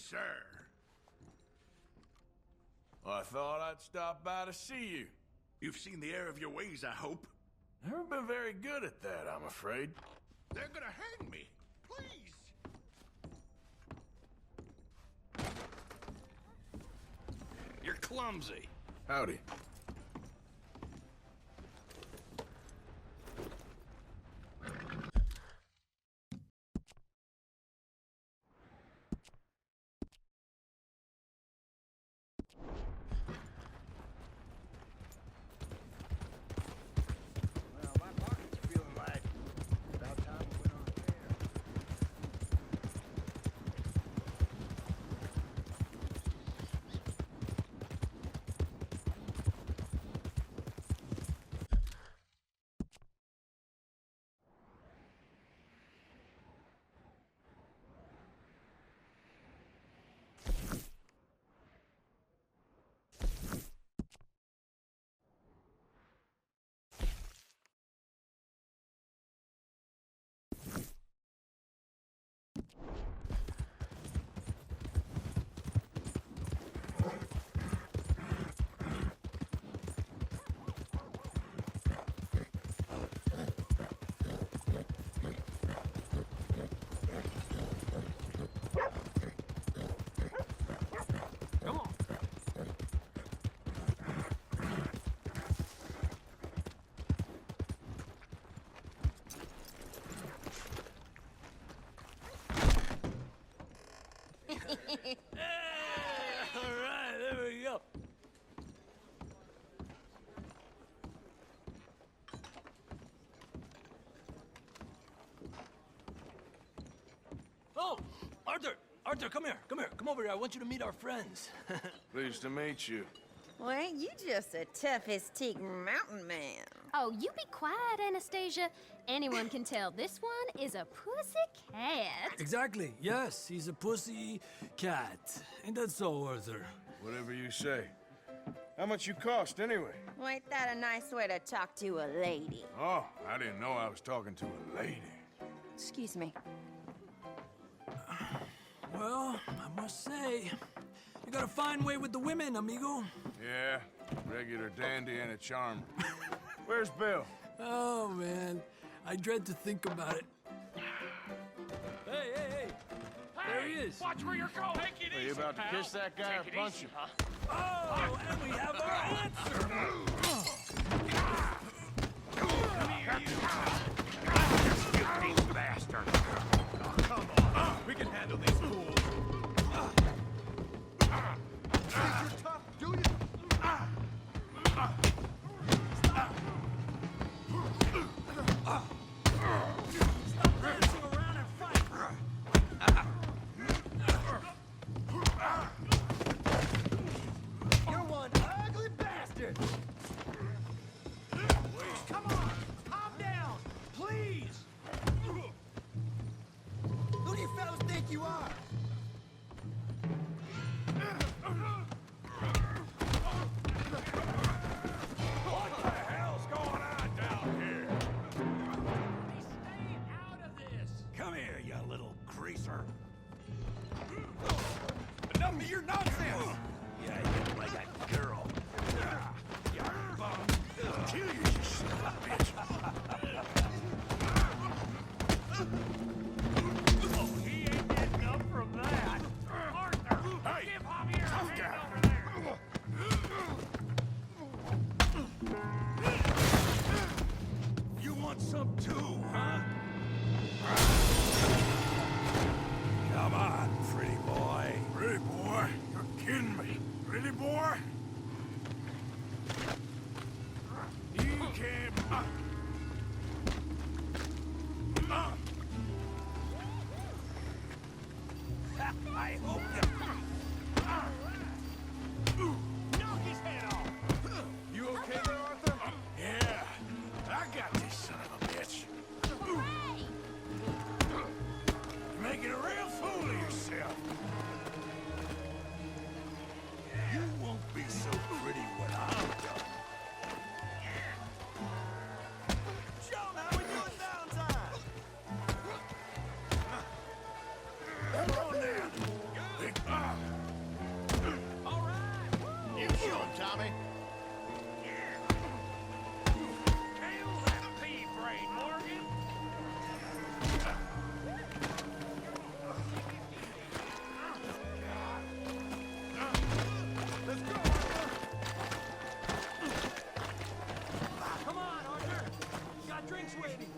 sir. Well, I thought I'd stop by to see you. You've seen the error of your ways, I hope. Never been very good at that, I'm afraid. They're gonna hang me. Please. You're clumsy. Howdy. All right, there we go. Oh, Arthur! Arthur, come here, come here. Come over here. I want you to meet our friends. Pleased to meet you. Well, ain't you just a tough-as-teak mountain man? Oh, you be quiet, Anastasia. Anyone can tell this one is a pussy cat. Exactly. Yes, he's a pussy cat. Ain't that so, Arthur? Whatever you say. How much you cost, anyway? Well, ain't that a nice way to talk to a lady? Oh, I didn't know I was talking to a lady. Excuse me. Well, I must say, you got a fine way with the women, amigo. Yeah, regular dandy and a charmer. Where's Bill? Oh, man. I dread to think about it. Hey! There he is. Watch where you're going. Take it Are you about to kiss that guy or punch him? Oh, and we have our answer. Come here, you stupid bastard. Oh, come on. We can handle these fools. Think you're tough, do you? Stop dancing around and fight. You're one ugly bastard. Come on. Calm down. Please. Who do you fellas think you are? What the hell's going on down here? He's staying out of this. Come here, you little greaser. Enough of your nonsense. Yeah, you like a girl. You bum. I'll kill you, you son of a bitch. Oh, he ain't getting up from that. Arthur, give Javier a hand over there. You want some too, huh? Come on, pretty boy. Pretty boy? You're kidding me. Pretty boy? You can't. I hope you. Knock his head off. You okay there, Arthur? Yeah, I got this son of a bitch. Hey! You're making a real fool of yourself. You won't be so pretty when I'm done. John, how we doing downtime? Come on now. Big Tommy. Hail that pea brain, Morgan! Let's go! Come on, Arthur. Got drinks waiting.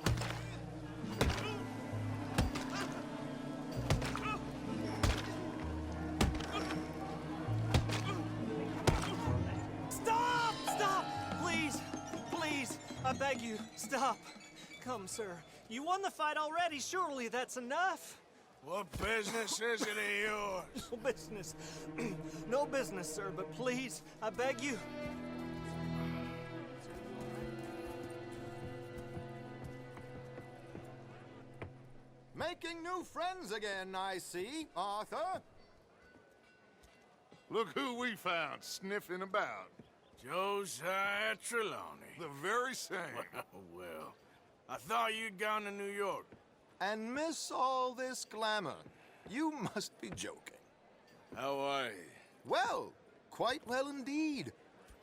Stop! Stop! Please! Please! I beg you, stop. Come, sir. You won the fight already. Surely that's enough. What business is it of yours? No business. No business, sir, but please, I beg you. Making new friends again, I see, Arthur. Look who we found sniffing about. Josiah Trelawney. The very same. Well, I thought you'd gone to New York. And miss all this glamour. You must be joking. How are you? Well, quite well indeed.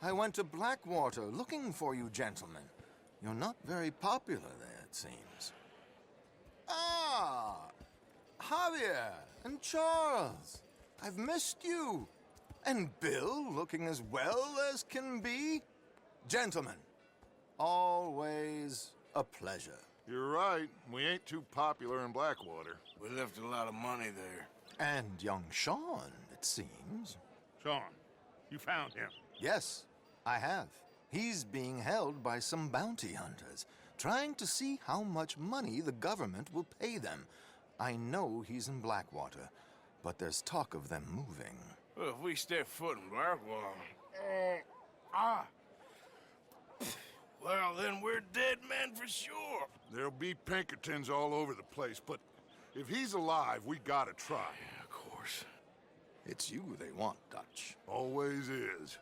I went to Blackwater looking for you gentlemen. You're not very popular there, it seems. Ah! Javier and Charles. I've missed you. And Bill looking as well as can be. Gentlemen, always a pleasure. You're right. We ain't too popular in Blackwater. We left a lot of money there. And young Sean, it seems. Sean, you found him. Yes, I have. He's being held by some bounty hunters, trying to see how much money the government will pay them. I know he's in Blackwater, but there's talk of them moving. Well, if we step foot in Blackwater... Well, then we're dead men for sure. There'll be Pinkertons all over the place, but if he's alive, we gotta try. Yeah, of course. It's you they want, Dutch. Always is.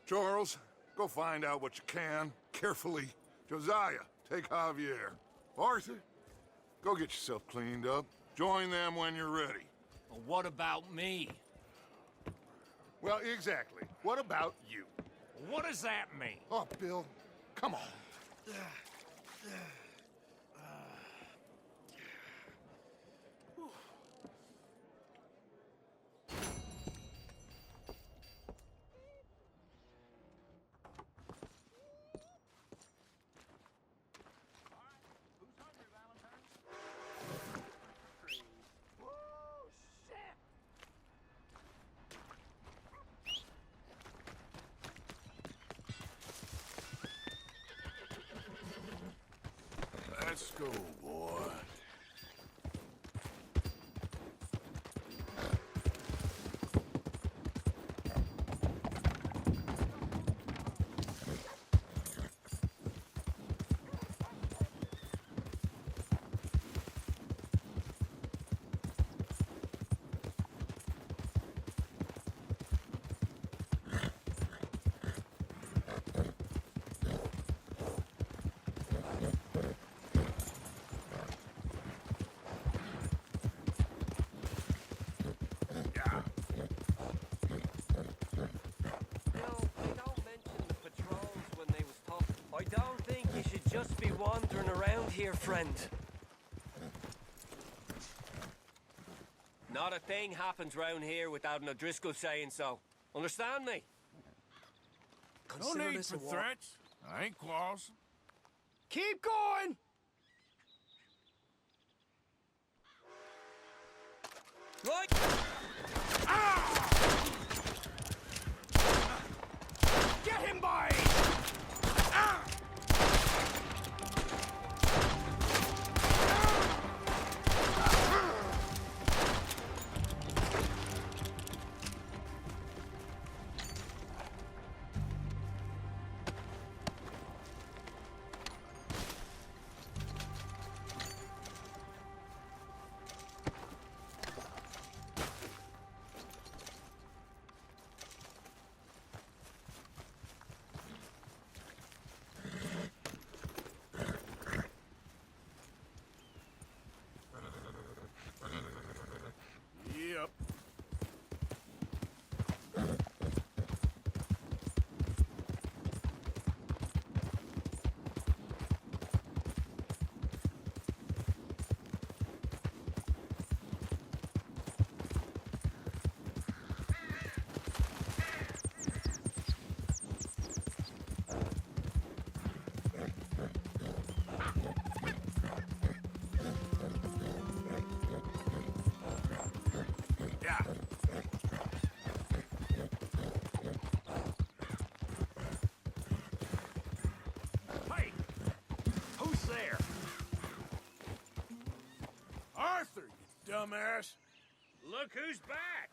Charles, go find out what you can, carefully. Josiah, take Javier. Arthur, go get yourself cleaned up. Join them when you're ready. Well, what about me? Well, exactly. What about you? What does that mean? Oh, Bill, come on. Let's go, boy. Just be wandering around here, friend. Not a thing happens round here without an O'Driscoll saying so. Understand me? No need for threats. I ain't quarrelsome. Keep going! Right! Get him, boy! dumbass. Look who's back!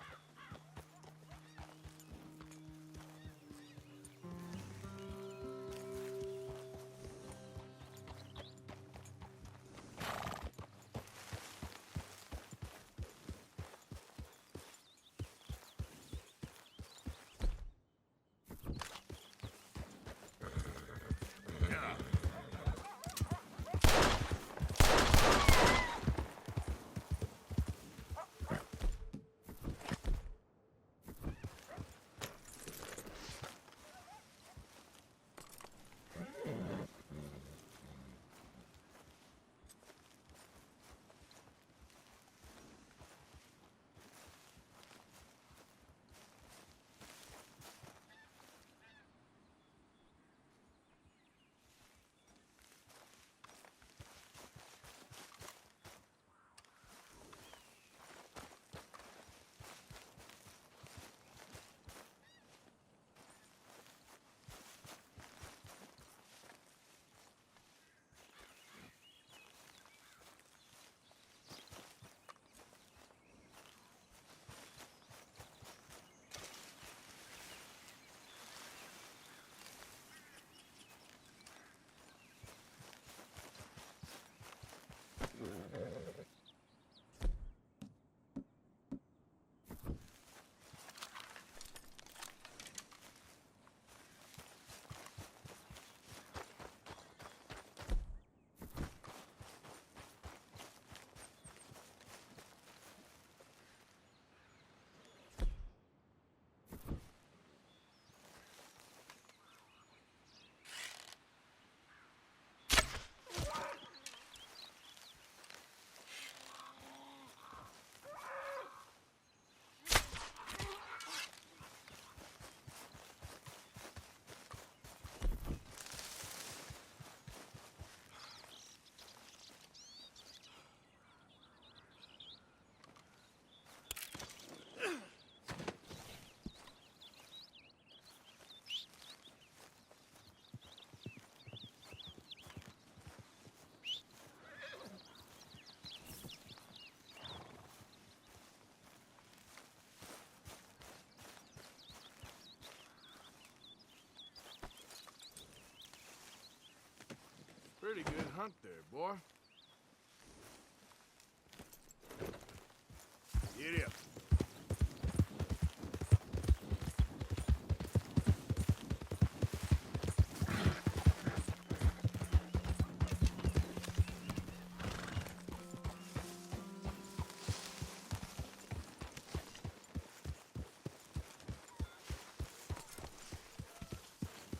Pretty good hunt there, boy. Get up.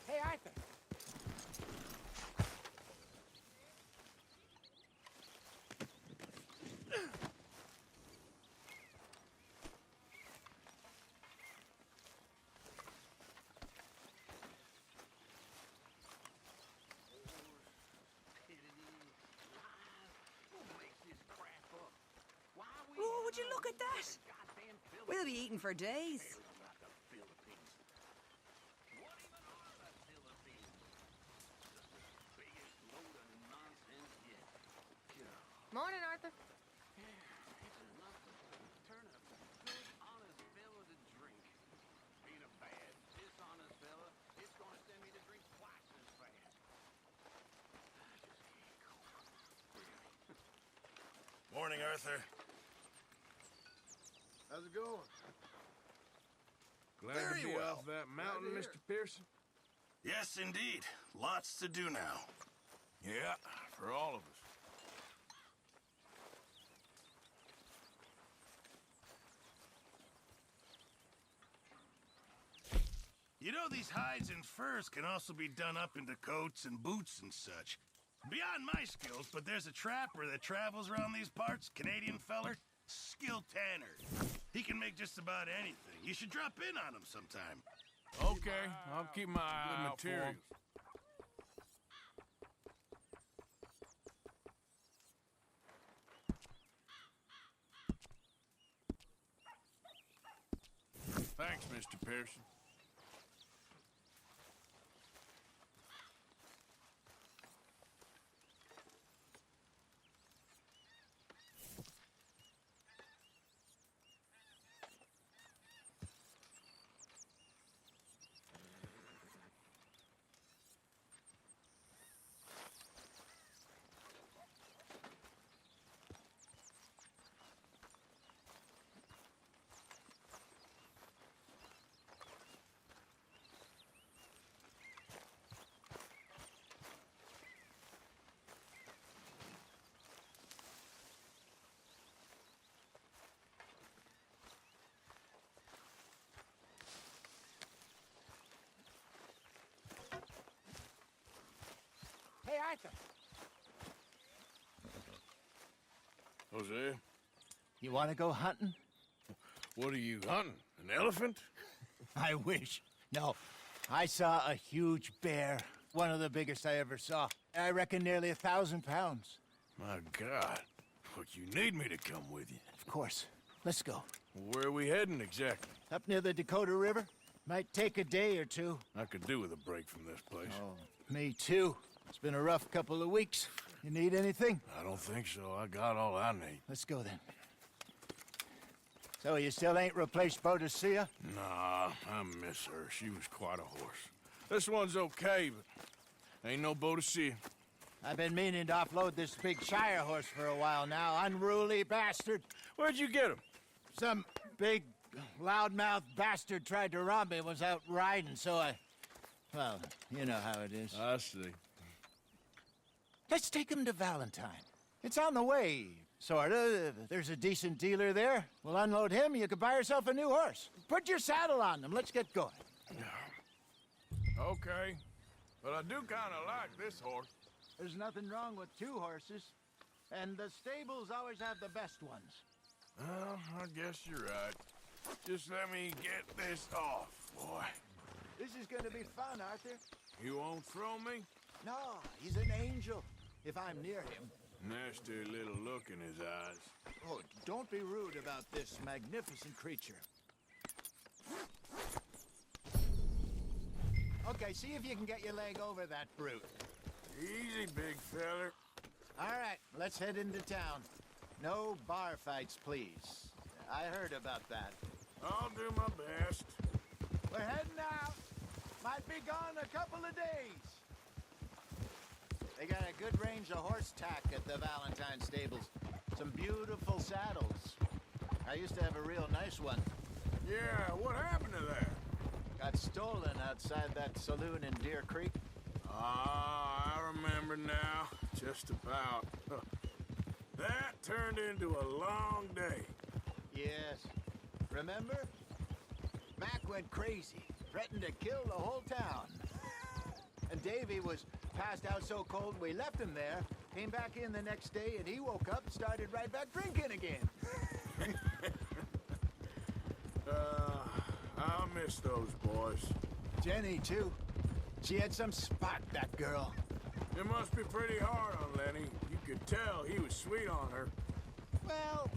Hey, Arthur. Oh, would you look at that? We'll be eating for days. Morning, Arthur. Morning, Arthur. How's it going? Glad Very to be well. off that mountain, Glad to Mr. Pearson. Yes, indeed. Lots to do now. Yeah, for all of us. You know, these hides and furs can also be done up into coats and boots and such. Beyond my skills, but there's a trapper that travels around these parts, Canadian feller, skilled tanner. He can make just about anything. You should drop in on him sometime. Okay, I'll keep my eye out for 'em. materials. Thanks, Mr. Pearson. Arthur. Jose, You want to go hunting? what are you hunting? An elephant? I wish. No, I saw a huge bear. One of the biggest I ever saw. I reckon nearly 1,000 pounds. My God. But you need me to come with you. Of course. Let's go. Where are we heading exactly? Up near the Dakota River. Might take a day or two. I could do with a break from this place. Oh, me too. It's been a rough couple of weeks. You need anything? I don't think so. I got all I need. Let's go then. So you still ain't replaced Boadicea? Nah, I miss her. She was quite a horse. This one's okay, but ain't no Boadicea. I've been meaning to offload this big Shire horse for a while now. Unruly bastard. Where'd you get him? Some big, loudmouth bastard tried to rob me, was out riding, so I... Well, you know how it is. I see. Let's take him to Valentine. It's on the way, sorta. There's a decent dealer there. We'll unload him, you can buy yourself a new horse. Put your saddle on them, let's get going. Okay. But I do kind of like this horse. There's nothing wrong with two horses. And the stables always have the best ones. Well, I guess you're right. Just let me get this off, boy. This is gonna be fun, Arthur. You won't throw me? No, he's an angel, if I'm near him. Nasty little look in his eyes. Oh, don't be rude about this magnificent creature. Okay, see if you can get your leg over that brute. Easy, big feller. All right, let's head into town. No bar fights, please. I heard about that. I'll do my best. We're heading out. Might be gone a couple of days. They got a good range of horse tack at the Valentine stables. Some beautiful saddles. I used to have a real nice one. Yeah, what happened to that? Got stolen outside that saloon in Deer Creek. Ah, I remember now. Just about. That turned into a long day. Yes. Remember? Mac went crazy, threatened to kill the whole town. And Davy was passed out so cold we left him there, came back in the next day, and he woke up and started right back drinking again. I'll miss those boys. Jenny, too. She had some spot, that girl. It must be pretty hard on Lenny. You could tell he was sweet on her. Well,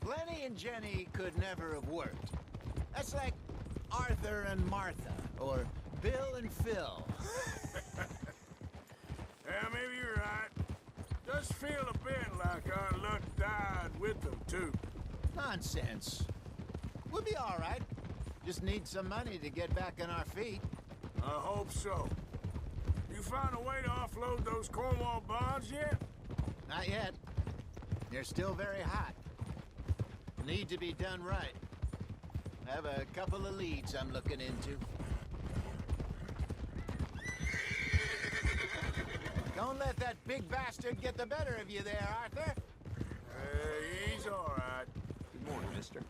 Lenny and Jenny could never have worked. That's like Arthur and Martha, or Bill and Phil. Yeah, maybe you're right. Does feel a bit like our luck died with them, too. Nonsense. We'll be all right. Just need some money to get back on our feet. I hope so. You find a way to offload those Cornwall bonds yet? Not yet. They're still very hot. Need to be done right. I have a couple of leads I'm looking into. Don't let that big bastard get the better of you there, Arthur. He's all right. Good morning, mister.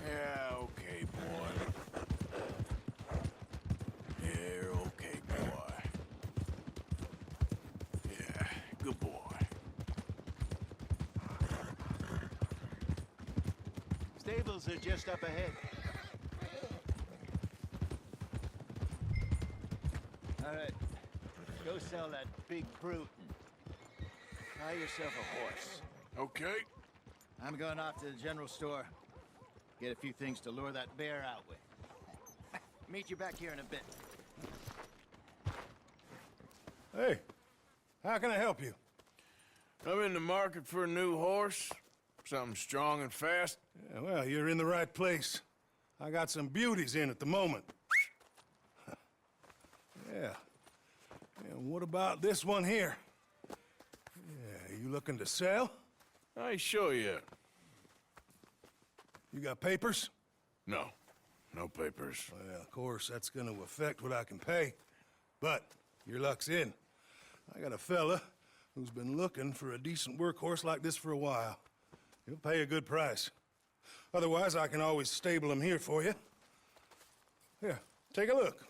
Yeah, okay, boy. Yeah, okay, boy. Yeah, good boy. Stables are just up ahead. All right. Go sell that big brute and buy yourself a horse. Okay. I'm going off to the general store. Get a few things to lure that bear out with. Meet you back here in a bit. Hey, how can I help you? I'm in the market for a new horse. Something strong and fast. Yeah, well, you're in the right place. I got some beauties in at the moment. Yeah. And what about this one here? Yeah, you looking to sell? I ain't sure yet. You got papers? No. No papers. Well, of course, that's gonna affect what I can pay. But your luck's in. I got a fella who's been looking for a decent workhorse like this for a while. He'll pay a good price. Otherwise, I can always stable him here for you. Here, take a look.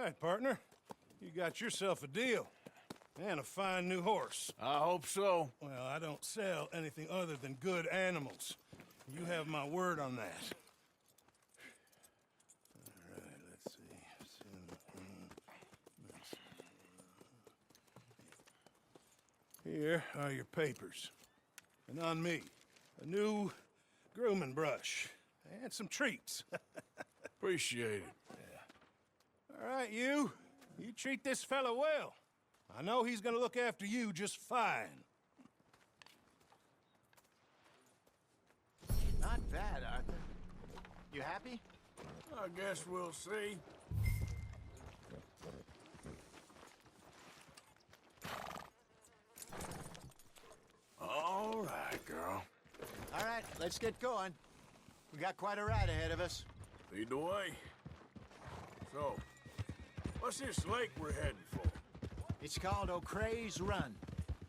right, partner. You got yourself a deal. And a fine new horse. I hope so. Well, I don't sell anything other than good animals. You have my word on that. All right, let's see. Here are your papers. And on me, a new grooming brush and some treats. Appreciate it. All right, you treat this fella well. I know he's gonna look after you just fine. Not bad, Arthur. You happy? I guess we'll see. All right, girl. All right, let's get going. We got quite a ride ahead of us. Lead the way. So, what's this lake we're heading for? It's called O'Creagh's Run,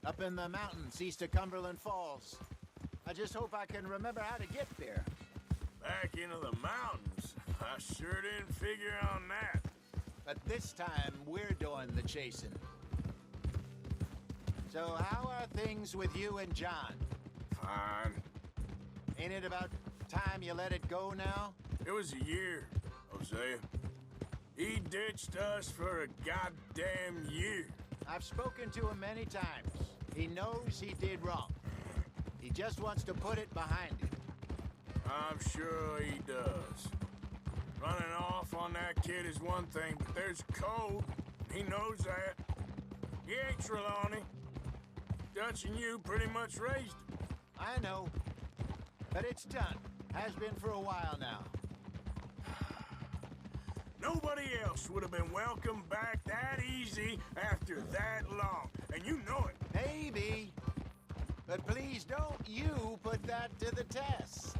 up in the mountains east of Cumberland Falls. I just hope I can remember how to get there. Back into the mountains? I sure didn't figure on that. But this time, we're doing the chasing. So how are things with you and John? Fine. Ain't it about time you let it go now? It was a year, Hosea. He ditched us for a goddamn year. I've spoken to him many times. He knows he did wrong. He just wants to put it behind him. I'm sure he does. Running off on that kid is one thing, but there's code. He knows that. He ain't Trelawney. Dutch and you pretty much raised him. I know. But it's done. Has been for a while now. Nobody else would have been welcomed back that easy after that long. And you know it. Maybe. But please don't you put that to the test.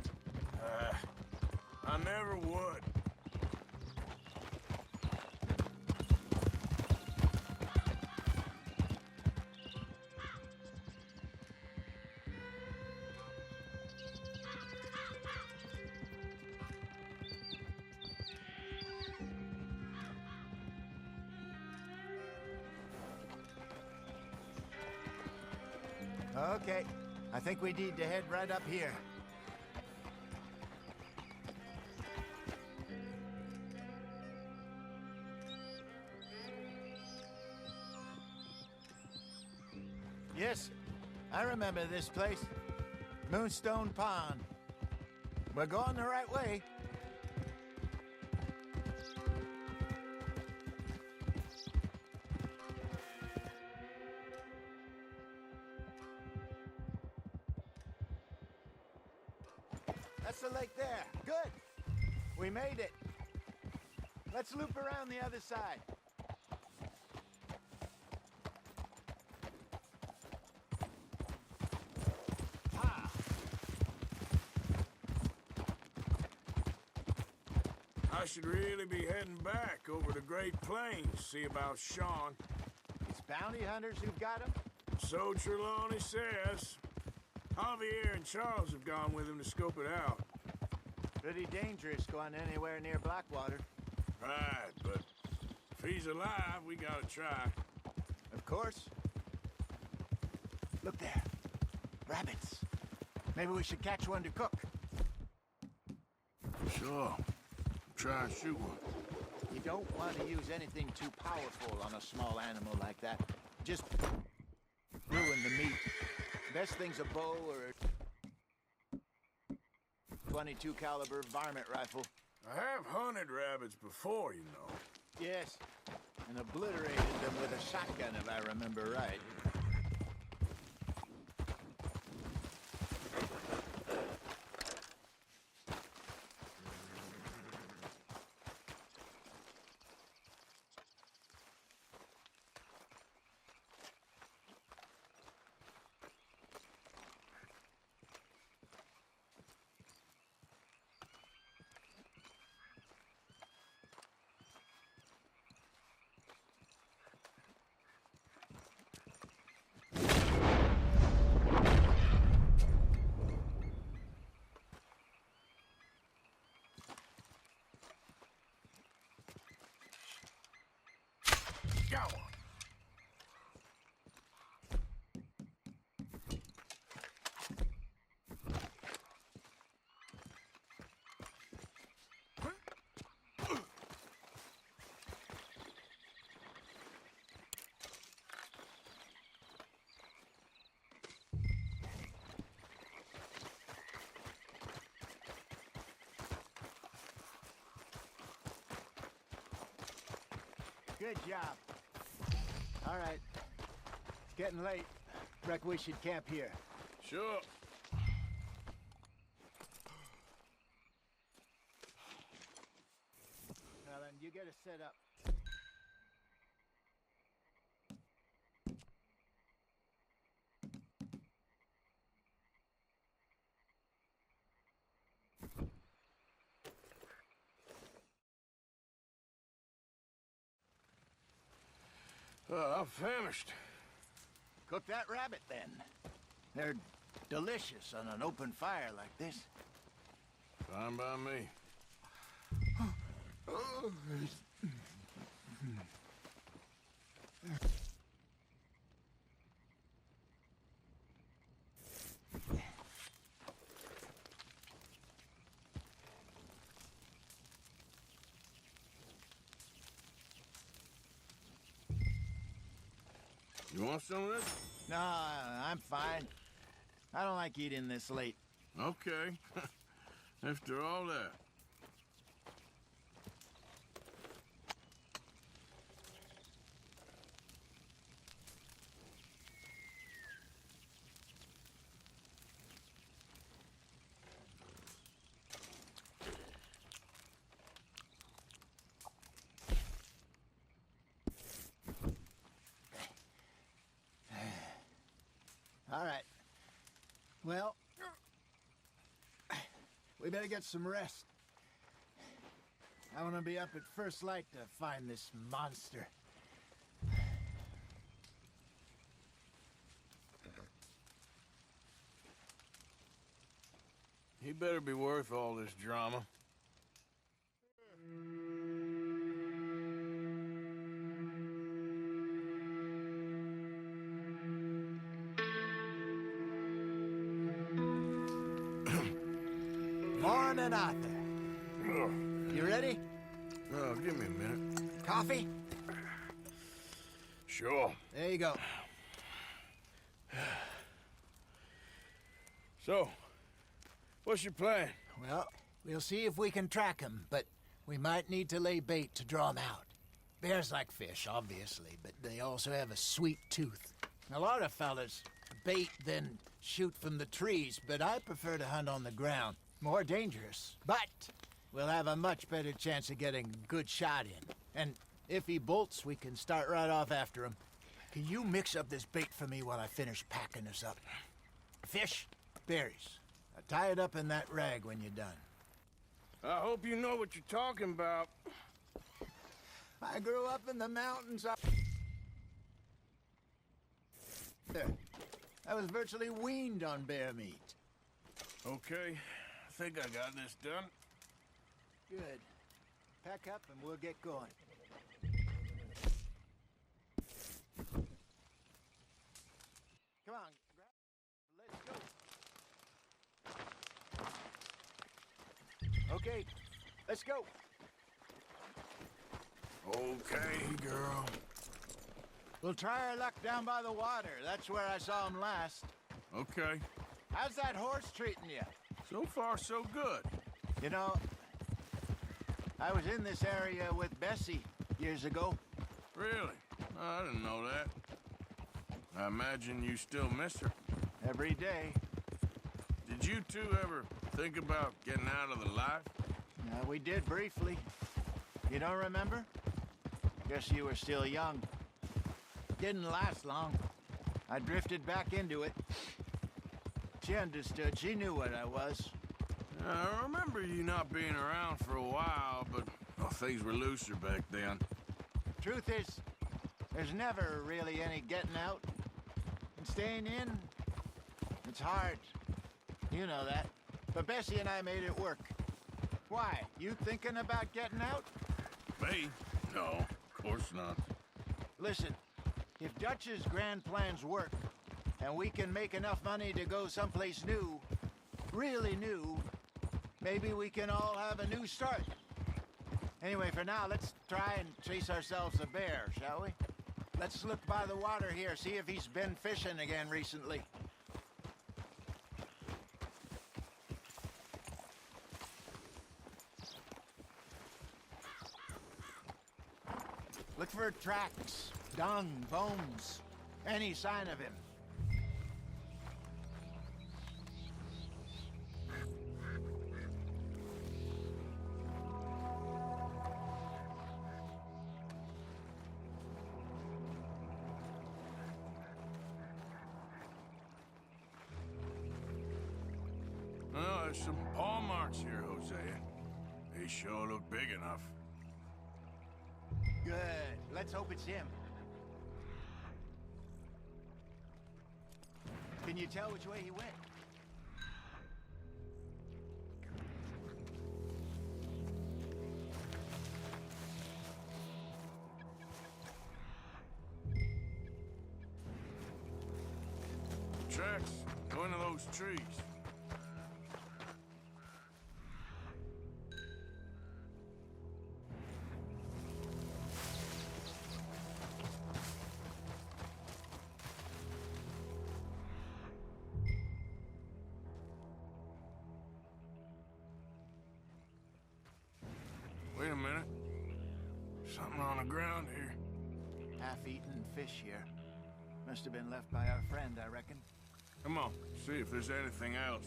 I never would. Okay. I think we need to head right up here. Yes, I remember this place. Moonstone Pond. We're going the right way. That's the lake there. Good. We made it. Let's loop around the other side. I should really be heading back over the Great Plains, see about Sean. It's bounty hunters who've got him? So Trelawney says. Javier and Charles have gone with him to scope it out. Pretty dangerous going anywhere near Blackwater. Right, but if he's alive, we gotta try. Of course. Look there. Rabbits. Maybe we should catch one to cook. Sure. Try and shoot one. You don't want to use anything too powerful on a small animal like that. Just ruin the meat. Best thing's a bow or a .22 caliber varmint rifle. I have hunted rabbits before, you know. Yes, and obliterated them with a shotgun, if I remember right. Good job. All right. It's getting late. Reckon we should camp here. Sure. Now then, you get us set up. I'm famished. Cook that rabbit, then. They're delicious on an open fire like this. Fine by me. You want some of this? No, I'm fine. I don't like eating this late. Okay. After all that. All right. Well, we better get some rest. I want to be up at first light to find this monster. He better be worth all this drama. Morning, Arthur. You ready? Oh, give me a minute. Coffee? Sure. There you go. So, what's your plan? Well, we'll see if we can track him, but we might need to lay bait to draw him out. Bears like fish, obviously, but they also have a sweet tooth. A lot of fellas bait, then shoot from the trees, but I prefer to hunt on the ground. More dangerous, but we'll have a much better chance of getting a good shot in. And if he bolts, we can start right off after him. Can you mix up this bait for me while I finish packing this up? Fish, berries. Now tie it up in that rag when you're done. I hope you know what you're talking about. I grew up in the mountains up there. I was virtually weaned on bear meat. Okay, I think I got this done. Good. Pack up and we'll get going. Come on, let's go. Okay, let's go. Okay, girl. We'll try our luck down by the water. That's where I saw him last. Okay. How's that horse treating you? So far, so good. You know, I was in this area with Bessie years ago. Really? I didn't know that. I imagine you still miss her. Every day. Did you two ever think about getting out of the life? We did briefly. You don't remember? Guess you were still young. Didn't last long. I drifted back into it. She understood. She knew what I was. I remember you not being around for a while, but things were looser back then. Truth is, there's never really any getting out. And staying in, it's hard. You know that. But Bessie and I made it work. Why? You thinking about getting out? Me? No, of course not. Listen, if Dutch's grand plans work, and we can make enough money to go someplace new, really new, maybe we can all have a new start. Anyway, for now, let's try and chase ourselves a bear, shall we? Let's look by the water here, see if he's been fishing again recently. Look for tracks, dung, bones, any sign of him. Well, there's some paw marks here, Hosea. They sure look big enough. Good. Let's hope it's him. Can you tell which way he went? Tracks go into those trees. Wait a minute. Something on the ground here. Half-eaten fish here. Must have been left by our friend, I reckon. Come on, see if there's anything else.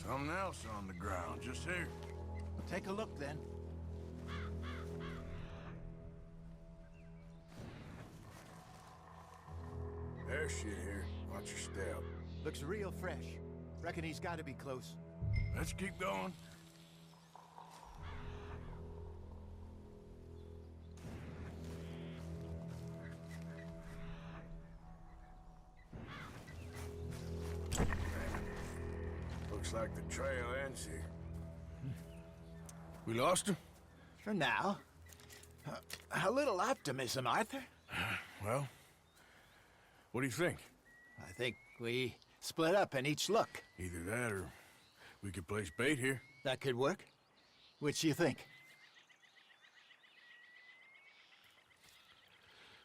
Something else on the ground, just here. Take a look, then. There's shit here. Watch your step. Looks real fresh. Reckon he's got to be close. Let's keep going. Looks like the trail ends here. We lost him? For now. A little optimism, Arthur. Well, what do you think? I think we split up and each look. Either that or we could place bait here. That could work. Which do you think?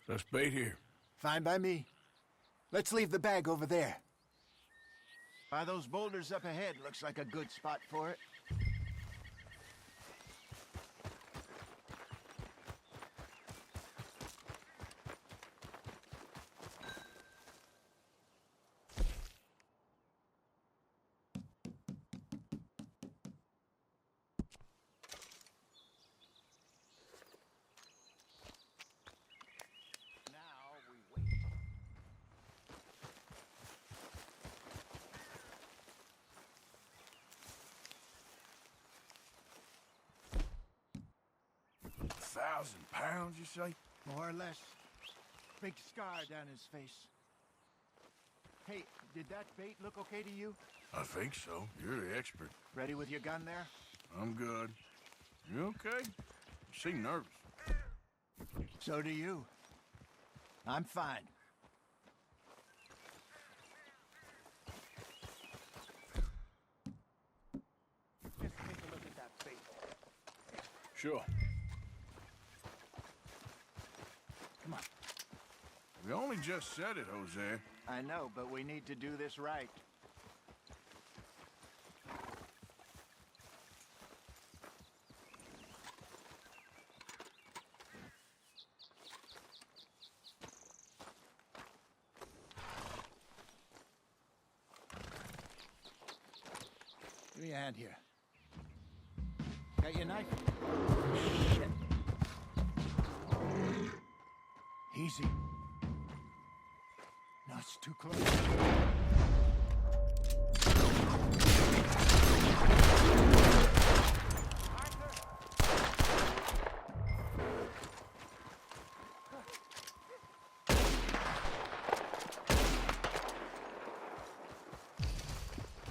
Let's bait here. Fine by me. Let's leave the bag over there. By those boulders up ahead, looks like a good spot for it. £1,000, you say? More or less. Big scar down his face. Hey, did that bait look okay to you? I think so. You're the expert. Ready with your gun there? I'm good. You okay? You seem nervous. So do you. I'm fine. Just take a look at that bait. Sure. Come on. We only just said it, Jose. I know, but we need to do this right. Give me a hand here. Got your knife? Shit. Easy. No, it's too close.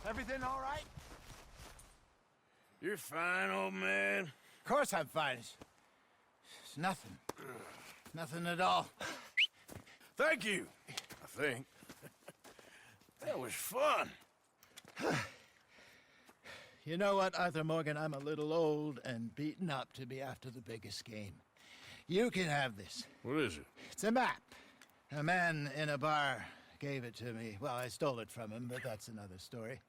Everything all right? You're fine, old man. Of course I'm fine. It's nothing. Nothing at all. Thank you, I think. That was fun. You know what, Arthur Morgan? I'm a little old and beaten up to be after the biggest game. You can have this. What is it? It's a map. A man in a bar gave it to me. Well, I stole it from him, but that's another story.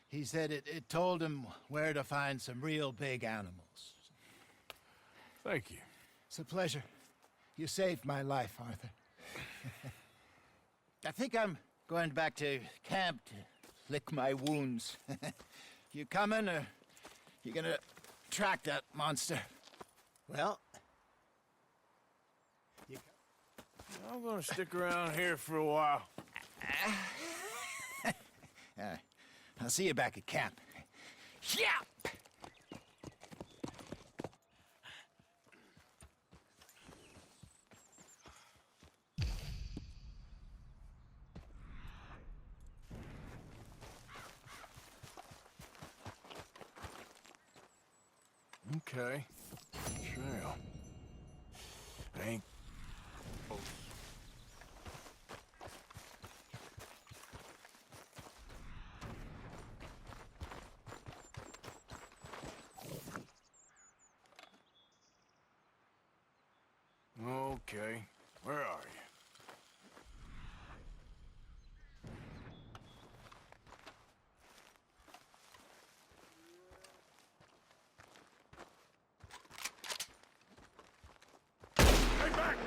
He said it told him where to find some real big animals. Thank you. It's a pleasure. You saved my life, Arthur. I think I'm going back to camp to lick my wounds. You coming, or you gonna track that monster? Well, I'm gonna stick around here for a while. I'll see you back at camp. Yeah! Okay. Trail. Ain't. Okay. Where are you? Hey, back!